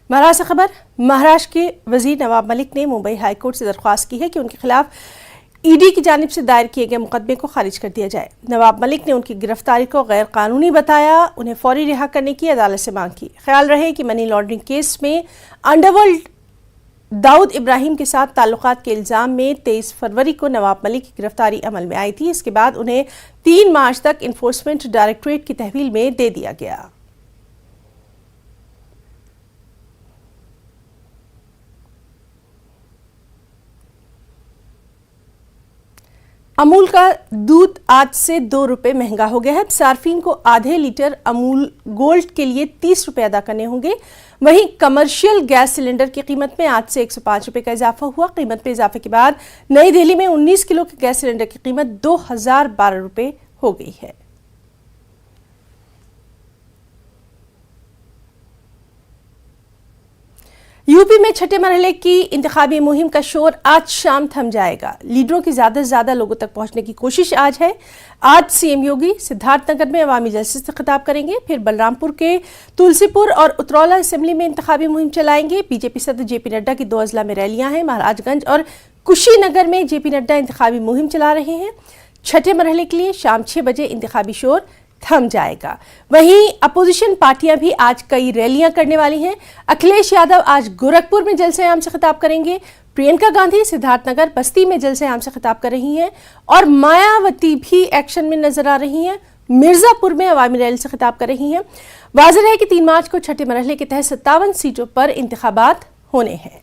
महाराष्ट्र से खबर। महाराष्ट्र के वजीर नवाब मलिक ने मुंबई हाईकोर्ट से दरख्वास्त की है कि उनके खिलाफ ईडी की जानिब से दायर किए गए मुकदमे को खारिज कर दिया जाए। नवाब मलिक ने उनकी गिरफ्तारी को गैर कानूनी बताया, उन्हें फौरी रिहा करने की अदालत से मांग की। ख्याल रहे कि मनी लॉन्ड्रिंग केस में अंडरवर्ल्ड दाऊद इब्राहिम के साथ ताल्लुकात के इल्जाम में 23 फरवरी को नवाब मलिक की गिरफ्तारी अमल में आई थी। इसके बाद उन्हें 3 मार्च तक इन्फोर्समेंट डायरेक्टरेट की तहवील में दे दिया गया। अमूल का दूध आज से 2 रुपये महंगा हो गया है। सार्फिन को आधे लीटर अमूल गोल्ड के लिए 30 रुपये अदा करने होंगे। वहीं कमर्शियल गैस सिलेंडर की कीमत में आज से 105 रुपये का इजाफा हुआ। कीमत में इजाफे के बाद नई दिल्ली में 19 किलो के गैस सिलेंडर की कीमत 2012 रुपये हो गई है। यूपी में छठे मरहले की इंतखाबी मुहिम का शोर आज शाम थम जाएगा। लीडरों की ज्यादा से ज्यादा लोगों तक पहुंचने की कोशिश आज है। आज सीएम योगी सिद्धार्थनगर में अवामी जलसे से खिताब करेंगे, फिर बलरामपुर के तुलसीपुर और उतरौला असेंबली में इंतखाबी मुहिम चलाएंगे। बीजेपी सदर जेपी नड्डा की 2 अजला में रैलियां हैं। महाराजगंज और कुशीनगर में जेपी नड्डा इंतखाबी मुहिम चला रहे हैं। छठे मरहले के लिए शाम 6 बजे इंतखाबी शोर थम जाएगा। वहीं अपोजिशन पार्टियां भी आज कई रैलियां करने वाली हैं। अखिलेश यादव आज गोरखपुर में जलसे-ए-आम से खिताब करेंगे। प्रियंका गांधी सिद्धार्थनगर बस्ती में जलसे-ए-आम से खिताब कर रही हैं और मायावती भी एक्शन में नजर आ रही हैं। मिर्जापुर में अवामी रैली से खिताब कर रही हैं। वाज़ेह है कि 3 मार्च को छठे मरहले के तहत 57 सीटों पर इंतखाबात होने हैं।